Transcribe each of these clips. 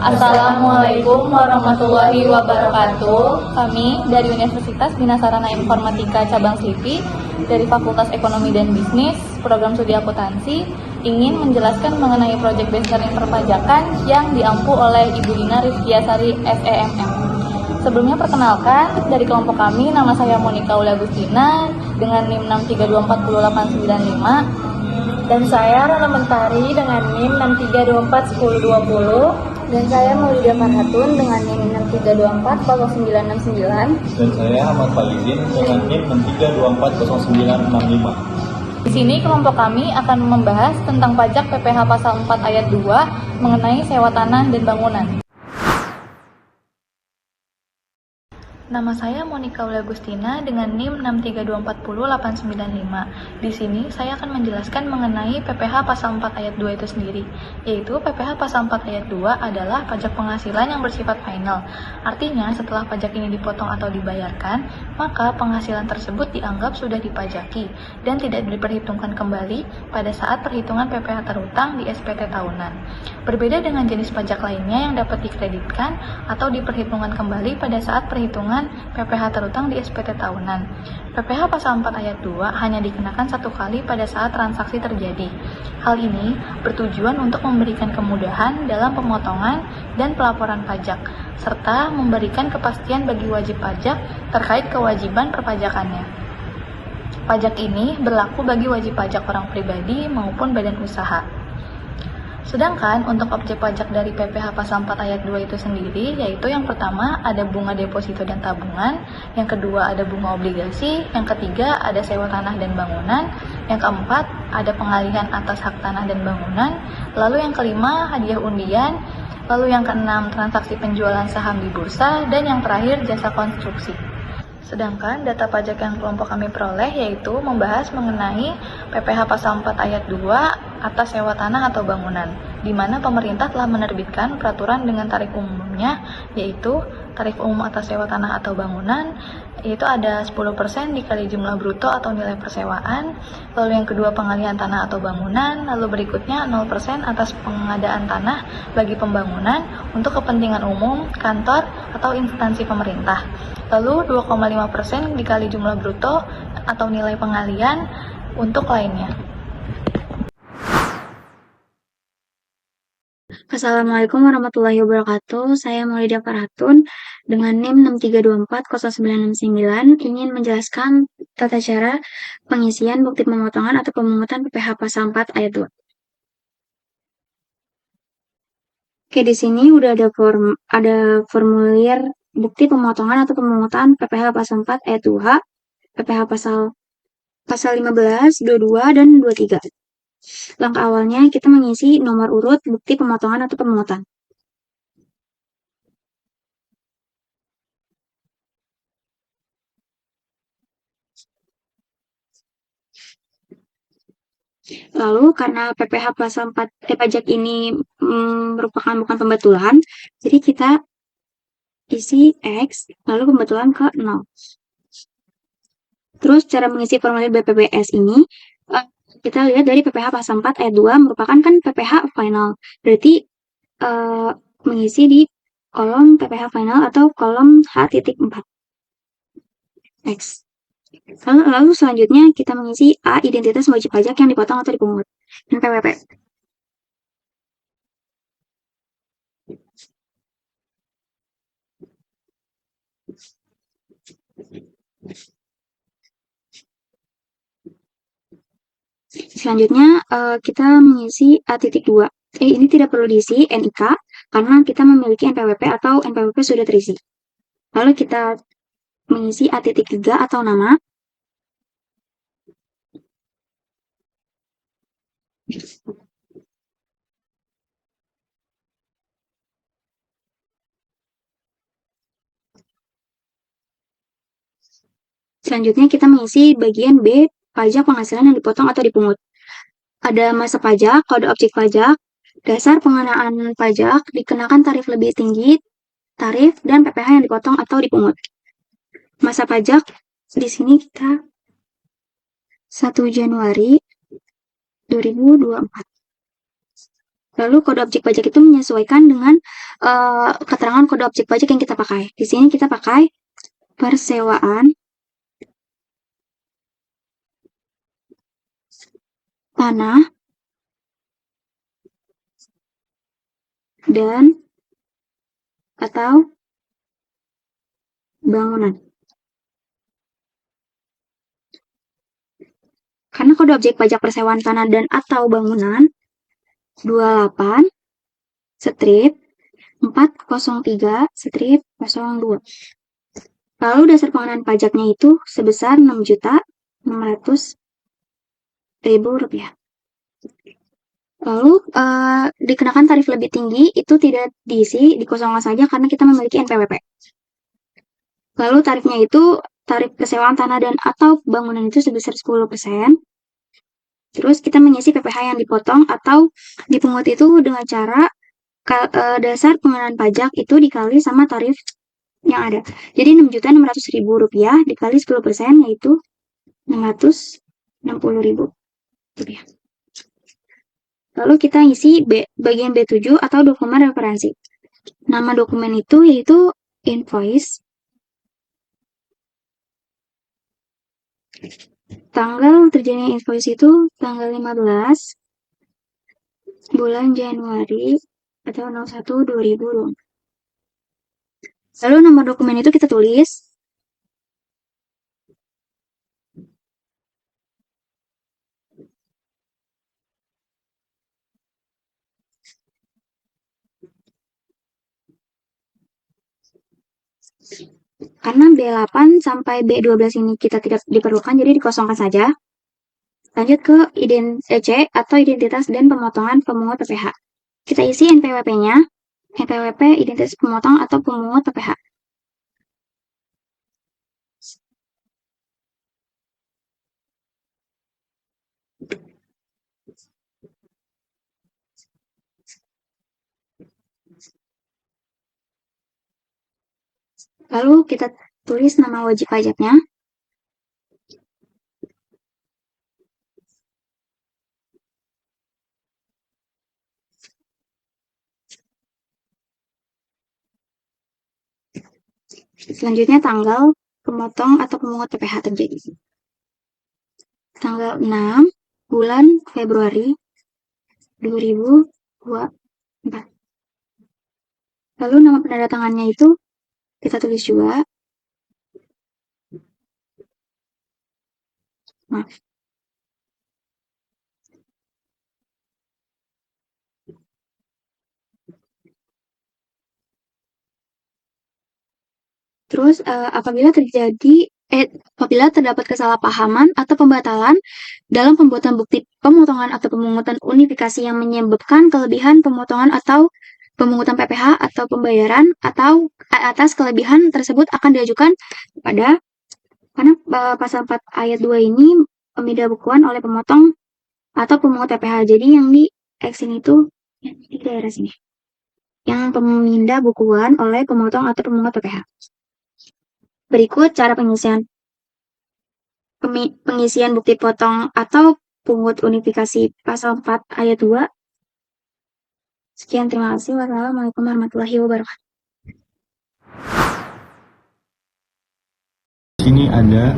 Assalamualaikum warahmatullahi wabarakatuh. Kami dari Universitas Bina Sarana Informatika Cabang Slipi dari Fakultas Ekonomi dan Bisnis, Program Studi Akuntansi, ingin menjelaskan mengenai proyek based learning perpajakan yang diampu oleh Ibu Dina Rizkiasari SEMM. Sebelumnya perkenalkan, dari kelompok kami, nama saya Monika Uli Agustina dengan NIM 6324085. Dan saya Rana Mentari dengan NIM 63241020. Dan saya Maulidia Farhatun dengan NIM 63240969. Dan saya Ahmad Falidin dengan NIM 63240965. Di sini kelompok kami akan membahas tentang pajak PPh pasal 4 ayat 2 mengenai sewa tanah dan bangunan. Nama saya Monika Uli Agustina dengan NIM 632408995. Di sini saya akan menjelaskan mengenai PPh pasal 4 ayat 2 itu sendiri, yaitu PPh pasal 4 ayat 2 adalah pajak penghasilan yang bersifat final. Artinya setelah pajak ini dipotong atau dibayarkan, maka penghasilan tersebut dianggap sudah dipajaki dan tidak diperhitungkan kembali pada saat perhitungan PPh terhutang di SPT tahunan. Berbeda dengan jenis pajak lainnya yang dapat dikreditkan atau diperhitungkan kembali pada saat perhitungan PPh terhutang di SPT tahunan. PPh pasal 4 ayat 2 hanya dikenakan satu kali pada saat transaksi terjadi. Hal ini bertujuan untuk memberikan kemudahan dalam pemotongan dan pelaporan pajak, serta memberikan kepastian bagi wajib pajak terkait kewajiban perpajakannya. Pajak ini berlaku bagi wajib pajak orang pribadi maupun badan usaha. Sedangkan untuk objek pajak dari PPh pasal 4 ayat 2 itu sendiri, yaitu yang pertama ada bunga deposito dan tabungan, yang kedua ada bunga obligasi, yang ketiga ada sewa tanah dan bangunan, yang keempat ada pengalihan atas hak tanah dan bangunan, lalu yang kelima hadiah undian, lalu yang keenam transaksi penjualan saham di bursa, dan yang terakhir jasa konstruksi. Sedangkan data pajak yang kelompok kami peroleh yaitu membahas mengenai PPh pasal 4 ayat 2 atas sewa tanah atau bangunan, di mana pemerintah telah menerbitkan peraturan dengan tarif umumnya, yaitu tarif umum atas sewa tanah atau bangunan, yaitu ada 10% dikali jumlah bruto atau nilai persewaan, lalu yang kedua pengalihan tanah atau bangunan, lalu berikutnya 0% atas pengadaan tanah bagi pembangunan untuk kepentingan umum, kantor, atau instansi pemerintah, lalu 2,5% dikali jumlah bruto atau nilai pengalihan untuk lainnya. Assalamualaikum warahmatullahi wabarakatuh. Saya Maulidia Farhatun dengan NIM 632400969 ingin menjelaskan tata cara pengisian bukti pemotongan atau pemungutan PPh pasal 4 ayat 2. Oke, di sini udah ada formulir bukti pemotongan atau pemungutan PPh pasal 4 ayat 2, PPh pasal 15, 22 dan 23. Langkah awalnya kita mengisi nomor urut bukti pemotongan atau pemungutan. Lalu karena PPh pasal 4 pajak ini merupakan bukan pembetulan, jadi kita isi X lalu pembetulan ke 0. Terus cara mengisi formulir BPBS ini kita lihat dari PPh pasal 4 ayat 2 merupakan kan PPh final. Berarti mengisi di kolom PPh final atau kolom H.4 X. Lalu selanjutnya kita mengisi A, identitas wajib pajak yang dipotong atau dipungut, dan PWP. Selanjutnya kita mengisi A.2. Ini tidak perlu diisi NIK karena kita memiliki NPWP atau NPWP sudah terisi. Lalu kita mengisi A.3 atau nama. Selanjutnya kita mengisi bagian B, pajak penghasilan yang dipotong atau dipungut. Ada masa pajak, kode objek pajak, dasar pengenaan pajak, dikenakan tarif lebih tinggi, tarif, dan PPh yang dipotong atau dipungut. Masa pajak, di sini kita 1 Januari 2024. Lalu kode objek pajak itu menyesuaikan dengan keterangan kode objek pajak yang kita pakai. Di sini kita pakai persewaan tanah dan atau bangunan. Karena kode objek pajak persewaan tanah dan atau bangunan 28 strip 403 strip 02. Lalu dasar pengenaan pajaknya itu sebesar 6.600.000 rupiah. Lalu dikenakan tarif lebih tinggi itu tidak diisi, dikosongkan saja karena kita memiliki NPWP. Lalu tarifnya itu tarif persewaan tanah dan atau bangunan itu sebesar 10%. Terus kita mengisi PPh yang dipotong atau dipungut itu dengan cara dasar pengenaan pajak itu dikali sama tarif yang ada. Jadi 6.600.000 rupiah dikali 10% yaitu 660.000 rupiah. Lalu kita isi bagian B7 atau dokumen referensi. Nama dokumen itu yaitu invoice. Tanggal terjadinya invoice itu tanggal 15 bulan Januari atau 01/2020. Lalu nomor dokumen itu kita tulis. Karena B8 sampai B12 ini kita tidak diperlukan, jadi dikosongkan saja. Lanjut ke C atau identitas dan pemotongan pemungut PPh. Kita isi NPWP-nya, NPWP identitas pemotong atau pemungut PPh. Lalu kita tulis nama wajib pajaknya. Selanjutnya tanggal pemotong atau pemungut PPh terjadi. Tanggal 6 bulan Februari 2024. Lalu nama penandatangannya itu kita tulis juga. Maaf. Terus apabila terdapat kesalahpahaman atau pembatalan dalam pembuatan bukti pemotongan atau pemungutan unifikasi yang menyebabkan kelebihan pemotongan atau pemungutan PPh atau pembayaran atau atas kelebihan tersebut akan diajukan kepada karena pasal 4 ayat 2 ini pemindah bukuan oleh pemotong atau pemungut PPh. Jadi yang di X ini tuh di daerah sini. Yang pemindah bukuan oleh pemotong atau pemungut PPh. Berikut cara pengisian bukti potong atau pungut unifikasi pasal 4 ayat 2. Sekian, terima kasih. Wassalamualaikum warahmatullahi wabarakatuh. Di sini ada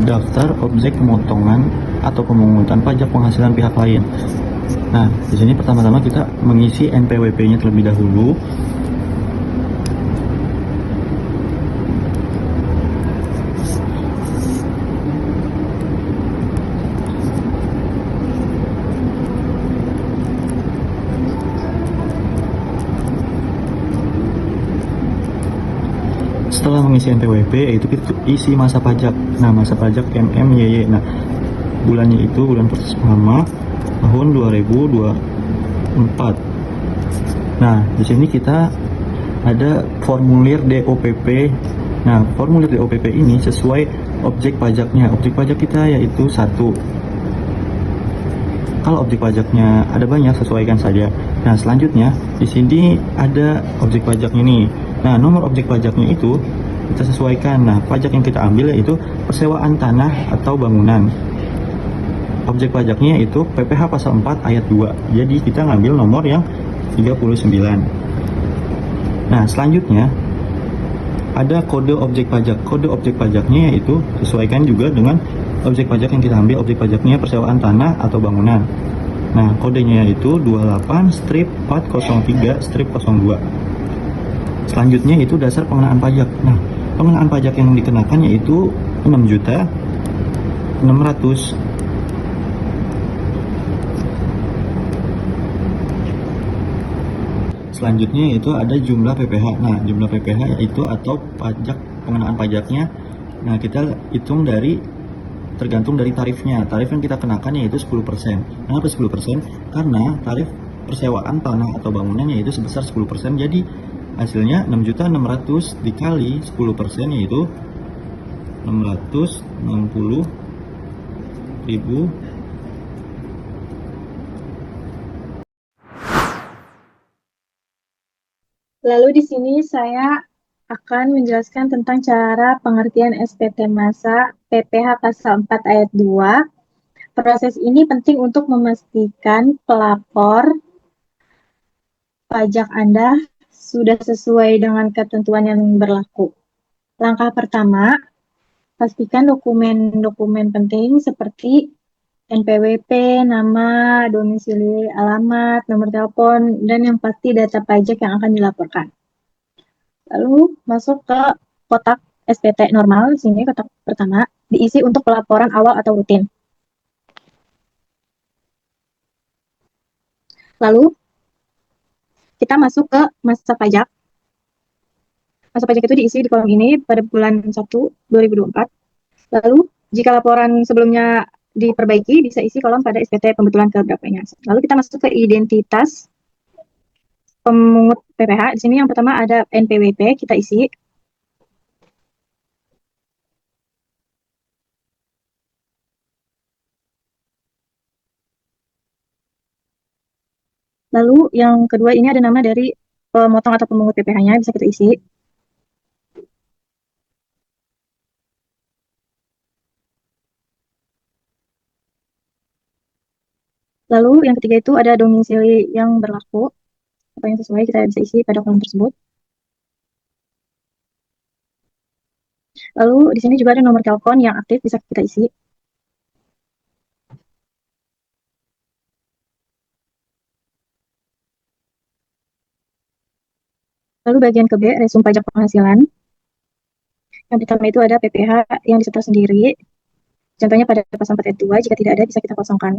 daftar objek pemotongan atau pemungutan pajak penghasilan pihak lain. Nah, di sini pertama-tama kita mengisi NPWP-nya terlebih dahulu. Setelah mengisi NPWP, yaitu kita isi masa pajak. Nah, masa pajak MMYY. Nah, bulannya itu bulan pertama tahun 2024. Nah, di sini kita ada formulir DOPP. Nah, formulir DOPP ini sesuai objek pajaknya. Objek pajak kita yaitu 1. Kalau objek pajaknya ada banyak, sesuaikan saja. Nah, selanjutnya di sini ada objek pajaknya nih. Nah, nomor objek pajaknya itu kita sesuaikan. Nah, pajak yang kita ambil yaitu persewaan tanah atau bangunan. objek pajaknya yaitu PPh pasal 4 ayat 2. Jadi kita ngambil nomor yang 39. Nah, selanjutnya ada kode objek pajak. Kode objek pajaknya yaitu sesuaikan juga dengan objek pajak yang kita ambil. Objek pajaknya persewaan tanah atau bangunan. Nah, kodenya yaitu 28-403-02. Selanjutnya itu dasar pengenaan pajak. Nah, pengenaan pajak yang dikenakan yaitu 6.600. Selanjutnya itu ada jumlah PPh. Nah, jumlah PPh itu atau pajak pengenaan pajaknya. Nah, kita hitung tergantung dari tarifnya. Tarif yang kita kenakan yaitu 10%. Kenapa 10%? Karena tarif persewaan tanah atau bangunannya yaitu sebesar 10%. Jadi hasilnya 6.600 dikali 10% yaitu 660.000. Lalu di sini saya akan menjelaskan tentang cara pengertian SPT massa PPh pasal 4 ayat 2. Proses ini penting untuk memastikan pelapor pajak Anda sudah sesuai dengan ketentuan yang berlaku. Langkah pertama, pastikan dokumen-dokumen penting seperti NPWP, nama, domisili, alamat, nomor telepon, dan yang pasti data pajak yang akan dilaporkan. Lalu masuk ke kotak SPT normal. Di sini kotak pertama diisi untuk pelaporan awal atau rutin. Lalu kita masuk ke masa pajak. Masa pajak itu diisi di kolom ini pada bulan 1 2024. Lalu jika laporan sebelumnya diperbaiki, bisa isi kolom pada SPT pembetulan keberapanya. Lalu kita masuk ke identitas pemungut PPh. Di sini yang pertama ada NPWP, kita isi. Lalu yang kedua ini ada nama dari pemotong atau pemungut PPh-nya, bisa kita isi. Lalu yang ketiga itu ada domisili yang berlaku, apa yang sesuai kita bisa isi pada kolom tersebut. Lalu di sini juga ada nomor telepon yang aktif, bisa kita isi. Lalu bagian ke B, resum pajak penghasilan. Yang pertama itu ada PPh yang disetor sendiri. Contohnya pada pasal 4 ayat 2, jika tidak ada bisa kita kosongkan.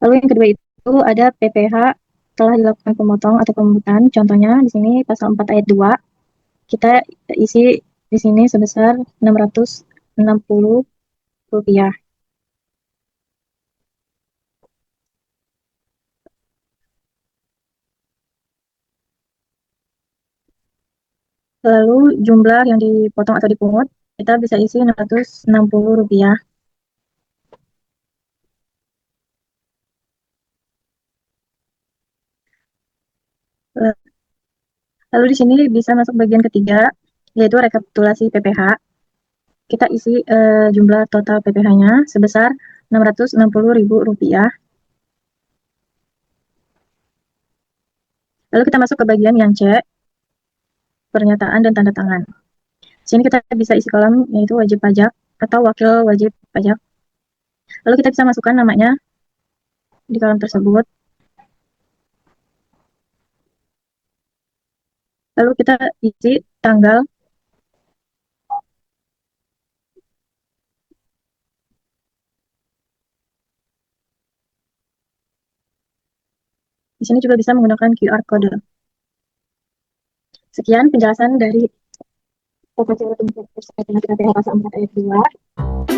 Lalu yang kedua itu ada PPh telah dilakukan pemotong atau pemungutan. Contohnya di sini pasal 4 ayat 2, kita isi di sini sebesar Rp660. Lalu jumlah yang dipotong atau dipungut, kita bisa isi Rp660. Lalu di sini bisa masuk bagian ketiga, yaitu rekapitulasi PPh. Kita isi jumlah total PPh-nya sebesar Rp660.000. Lalu kita masuk ke bagian yang C, pernyataan dan tanda tangan. Di sini kita bisa isi kolom yaitu wajib pajak atau wakil wajib pajak. Lalu kita bisa masukkan namanya di kolom tersebut. Lalu kita isi tanggal, di sini juga bisa menggunakan QR code. Sekian penjelasan dari tata cara pembuatan SPT PPh pasal 4 ayat 2.